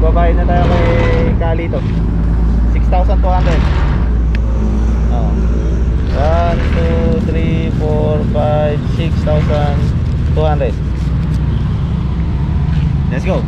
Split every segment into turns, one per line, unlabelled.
magbabayad na tayo kay Kalito. 6,200. Oh. 1, 2, 3, 4, 5, 6,200. Let's go.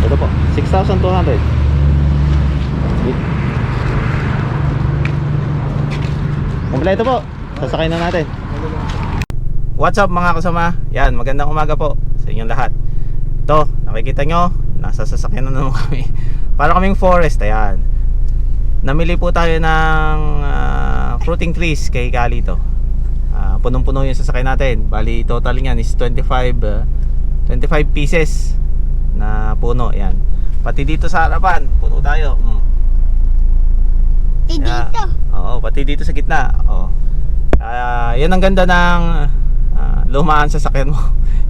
Ito po, 6,200. Kompleto po. Sasakay na natin. What's up mga kasama? Yan, magandang umaga po sa inyong lahat. Ito, nakikita nyo, nasa sasakyan na naman kami. Para kaming forest, ayan. Namili po tayo ng fruiting trees kay Kalito. Punong-puno yung sasakyan natin. Bali, total niyan is 25 pieces na puno, yan. Pati dito sa harapan, puno tayo.
Pati dito.
Oo, pati dito sa gitna. Oo. Yan ang ganda ng lumaan sa sasakyan mo.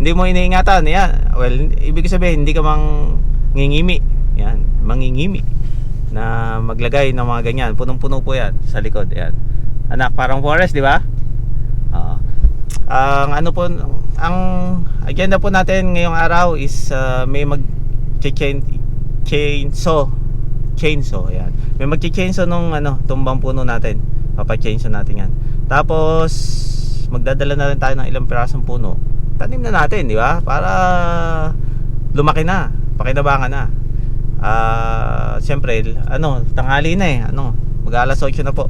Hindi mo iniingatan, yan. Well, ibig sabihin, hindi ka mangingimi. Yan, mangingimi na maglagay ng mga ganyan. Punong-puno po yan sa likod, yan. Anak, parang forest, di ba? Ang ano po, ang agenda po natin ngayong araw is may chainsaw, yan. May mag-chainsaw nung tumbang puno natin. Papa-chainsaw natin yan. Tapos magdadala na rin tayo ng ilang pirasong puno. Tanim na natin, di ba? Para lumaki na, pakinabangan na. Siyempre, tanghali na eh. Mag-alas 8 na po.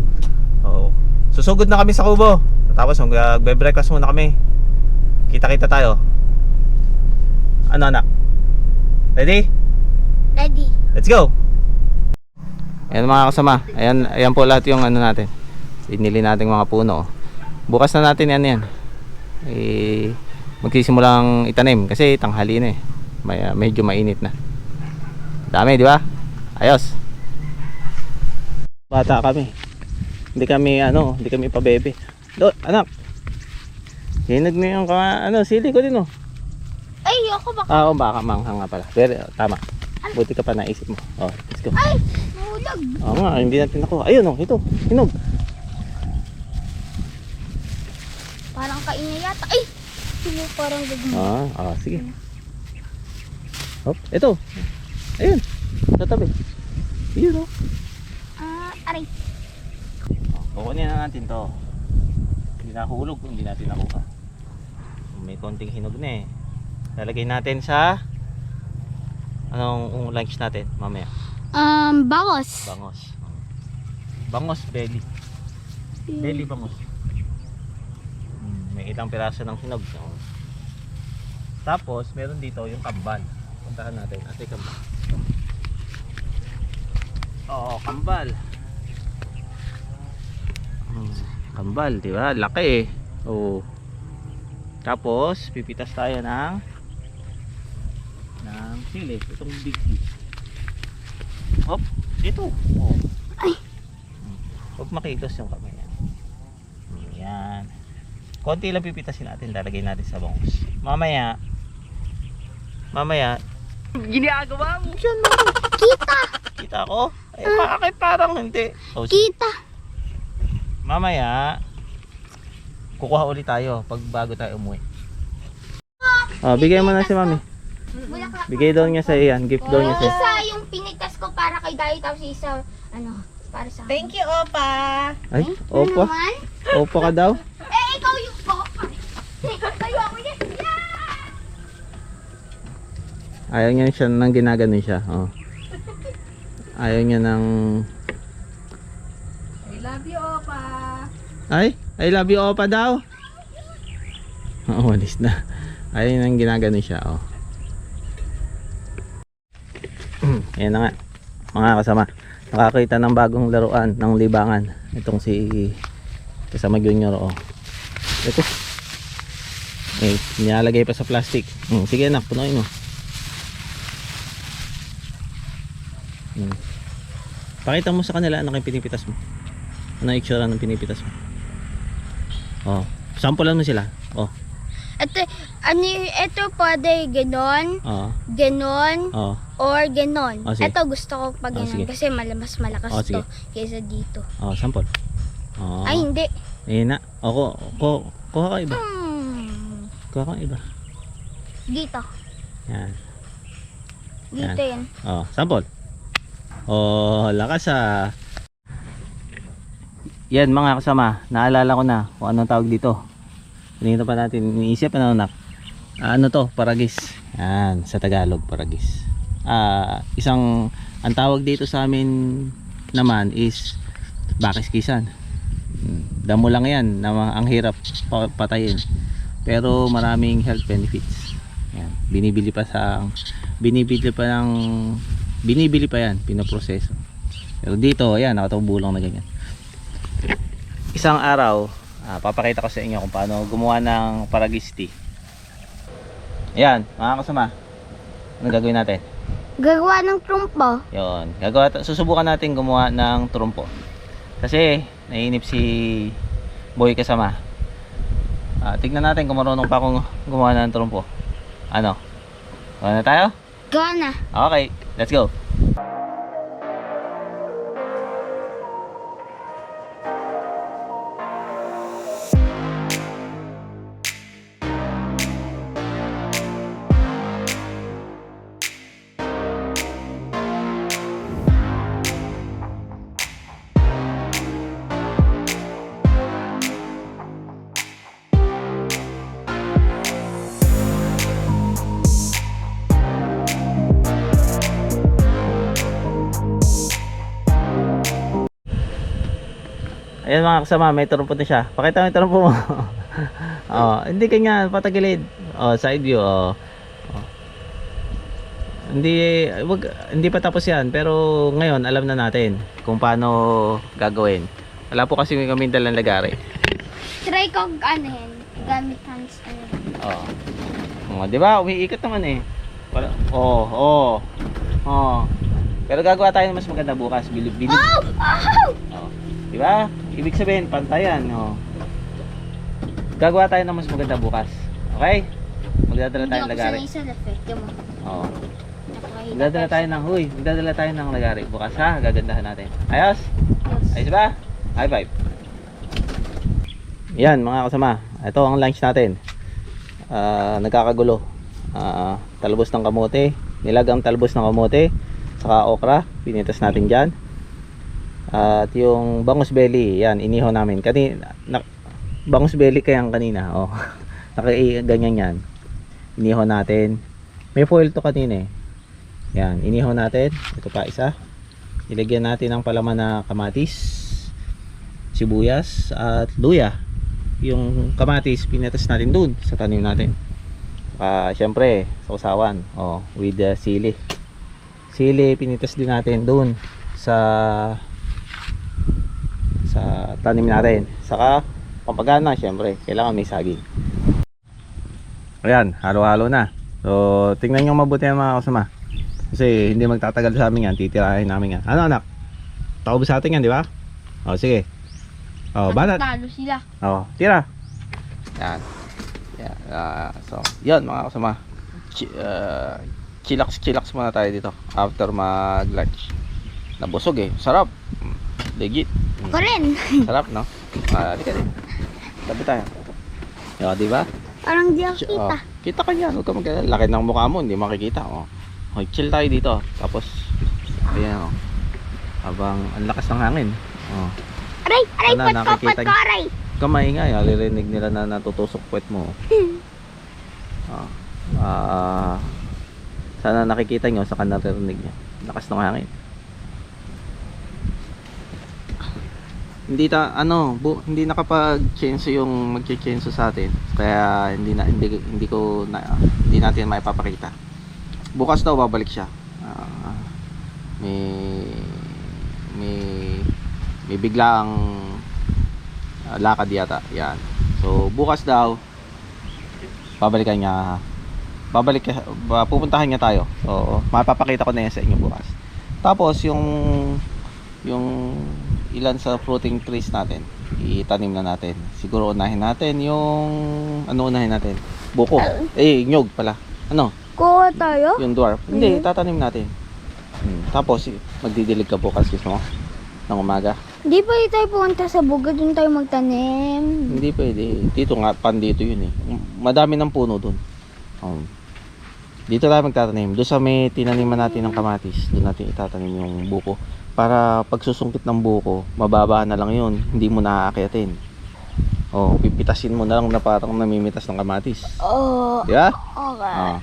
Susugod na kami sa kubo. Tapos magbe-breakfast muna kami. Kita-kita tayo. Anak? Ready?
Ready.
Let's go! Ayan mga kasama. Ayan po lahat yung natin. Binili natin mga puno. Bukas na natin yan. Magsisimulang itanim kasi tanghali na eh. Medyo mainit na. Dami, di ba? Ayos. Bata kami. Hindi kami pabebe. Anak. Hinag na yung sili ko din
Ay, ako baka.
Oo, baka manghang nga pala. Pero tama. Buti ka pa naisip mo. Let's go.
Ay, nahulog.
Oo nga, hindi natin ako. Ayun ito. Hinog.
Parang kain na yata. Ay, sino parang gagawin.
Sige. Ito. Ayun. Sa tabi. Ayun
Aray.
Kukunin na natin to. Hindi nahulog kung hindi natin nakuha. May konting hinog na eh. Lalagay natin sa anong lunch natin mamaya?
Bangos.
Bangos belly. Belly bangos. May ilang piraso ng hinog. Tapos meron dito yung kambal. Puntahan natin. Ate kambal. Kambal. Kambal, di ba? Laki eh. Tapos pipitas tayo ng sili. Itong big piece. Ito.
Ay.
Huwag makilos yung kamay yan. Yan. Konti lang pipitasin natin. Lalagay natin sa bangos. Mamaya. Ginagawa mo. Kita ko? Ay, bakit parang hindi?
Kita.
Mamaya kukuha ulit tayo bago tayo umuwi. Bigay mo na si mami. Bigay daw niya sa iyan. Gift daw niya sa
Isa yung pinigtas ko para kay Daddy, tapos isa para sa akin.
Thank you, Opa.
Ay, opo.
Naman?
Opo ka daw.
Ikaw yung papa. Tayo ako yan.
Ayaw niya siya nang ginaganon siya. Ayaw niya nang
I love you, Opa.
I love you opa daw. Walis na. Ayaw niya nang ginaganon siya. Ayan na nga mga kasama, nakakita ng bagong laruan ng libangan itong si kasama Junior. Ito nilalagay pa sa plastic. Sige anak, punuin mo. Pakita mo sa kanila ano yung pinipitas mo. Ano yung itsura ng pinipitas mo. Sampulan mo sila.
Ito pwede ganon. Ganon. or ganon.
Oh, sige.
Ito gusto ko pag
Oh, sige.
ganon kasi mas malakas
Oh, sige.
to kaysa dito.
Oh, sample. Oh.
Ay, hindi.
Na. O, kuha ka iba. Kuha ka iba.
Dito.
Yan.
Dito yan.
Oh, sample. Oh, lakas ah. Yan mga kasama, naalala ko na kung anong tawag dito. Kanina pa natin iniisip, ano nak? Ano to? Paragis. Yan, sa Tagalog, paragis. Ang tawag dito sa amin naman is bakiskisan. Damo lang yan, na ang hirap patayin. Pero maraming health benefits. Yan, binibili pa yan, pinoproseso. Pero dito, ayan, nakatubulong na ganyan. Isang araw, papakita ko sa inyo kung paano gumawa ng paragis tea. Ayan, mga kasama. Ano gagawin natin?
Gagawa ng trumpo.
Yun, susubukan natin gumawa ng trumpo. Kasi, naiinip si Boy kasama. Tignan natin kung marunong pa akong gumawa ng trumpo. Ano? Gawa na tayo?
Gawa na.
Okay, let's go. Ayan mga kasama, may trumpo na siya. Pakita mo yung trumpo mo. Hindi kanya patagilid. Side view. Hindi pa tapos yan, pero ngayon alam na natin kung paano gagawin. Wala po kasi kami dalang lagari.
Try ko anuhin. Gamit hands.
Di ba? Umiikot naman eh. Pero gagawa tayo ng mas maganda bukas. Bilib. Di ba? Ibig sabihin, pantayan. Gagawa tayo ng mas maganda bukas. Okay? Magdadala tayo ng lagari.
Hindi ako sanay sa lefete mo.
Magdadala tayo ng lagari bukas ha. Gagandahan natin. Ayos? Ayos ba? High five. Yan mga kasama. Ito ang lunch natin. Nagkakagulo. Talbos ng kamote. Nilagang talbos ng kamote. Saka okra. Pinitas natin dyan. At yung bangus belly, yan, inihaw namin. Bangus belly kayang kanina. Ganyan yan. Inihaw natin. May foil to kanina eh. Yan, inihaw natin. Ito pa isa. Ilagyan natin ng palaman na kamatis, sibuyas, at luya. Yung kamatis, pinatas natin dun sa tanim natin. Syempre, sausawan. With the sili. Sili, pinitas din natin dun sa tanim natin. Saka pampagana, syempre kailangan may saging. Ayan, halo-halo na. So tingnan nyo mabuti mga kasama, kasi hindi magtatagal sa amin yan. Titirahin namin yan. Ano anak? Taubos sa atin yan, di ba? Sige. Banat.
Talo sila.
Tira. Yan. So yan mga kasama, chillax muna tayo dito after mag lunch. Nabusog eh, sarap. Legit.
Ako rin.
Sarap, no? Halika din. Tabi tayo. Di ba?
Parang di ako kita.
Kita ka yan. Huwag ka magkala. Laki ng mukha mo. Hindi makikita. Chill tayo dito. Tapos, ayan. Habang ang lakas ng hangin.
Aray!
Sana
Pot
nakikita
ko, aray!
Huwag ka maingay. Alirinig nila na natutusok puwet mo. Sana nakikita nyo. Saka naririnig nyo. Lakas ng hangin. Hindi nakapag-chenso yung magche-chenso sa atin. Kaya hindi natin maipapakita. Bukas daw babalik siya. May biglaang lakad yata. Yan. So bukas daw babalikan niya. Pupuntahan niya tayo. So mapapakita ko na yan sa inyo bukas. Tapos yung ilan sa fruiting trees natin, itanim na natin. Siguro unahin natin yung unahin natin? Buko. Nyog pala.
Kuha tayo?
Yung dwarf. Hindi, tatanim natin. Tapos, magdidilig ka bukas gusto mo? Ng umaga?
Di ba tayo pumunta sa bugad, doon tayo magtanim?
Hindi pwede. Dito nga, pandito yun eh. Madami ng puno doon. Dito tayo magtatanim. Doon sa may tinaniman natin ng kamatis, doon natin itatanim yung buko. Para pag susungkit ng buko, mababa na lang yun. Hindi mo naaakyatin. Pipitasin mo na lang na parang namimitas ng kamatis. Di ba?
Okay.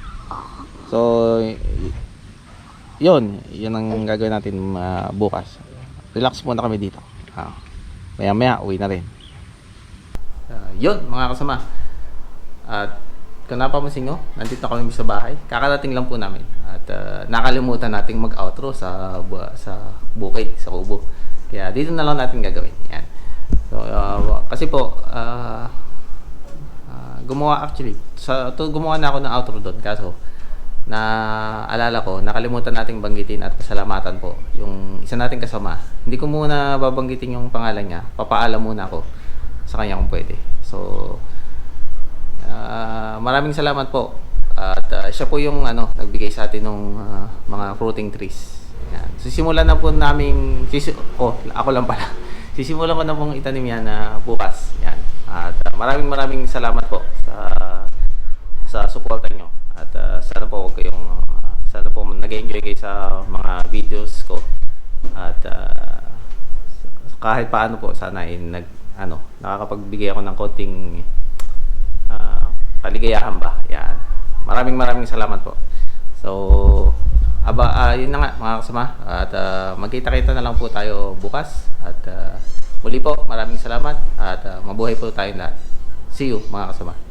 So, yun ang gagawin natin bukas. Relax muna kami dito. Maya uwi na rin. Yun mga kasama. At kung napapansin nyo, nandito kami sa bahay. Kakarating lang po namin. At nakalimutan nating mag-outro sa bukid, sa kubo. Kaya dito na lang natin gagawin. Yan. So, kasi po, gumawa na ako ng outro doon. Kaso, alala ko, nakalimutan nating banggitin at pasalamatan po yung isa nating kasama. Hindi ko muna babanggitin yung pangalan niya. Papaalam muna ako sa kanya kung pwede. So, maraming salamat po. At siya po yung nagbigay sa atin ng mga fruiting trees. Yan. So, simulan na po namin ako lang pala. Sisimulan ko na pong itanim yan bukas. Yan. At maraming salamat po sa suporta nyo. At sana po nag-enjoy kayo sa mga videos ko. At kahit paano po sana ay nakakapagbigay ako ng konting kaligayahan ba. Yan. Maraming salamat po. So, yun na nga mga kasama. At magkita-kita na lang po tayo bukas. At muli po, maraming salamat. At mabuhay po tayo lahat. See you mga kasama.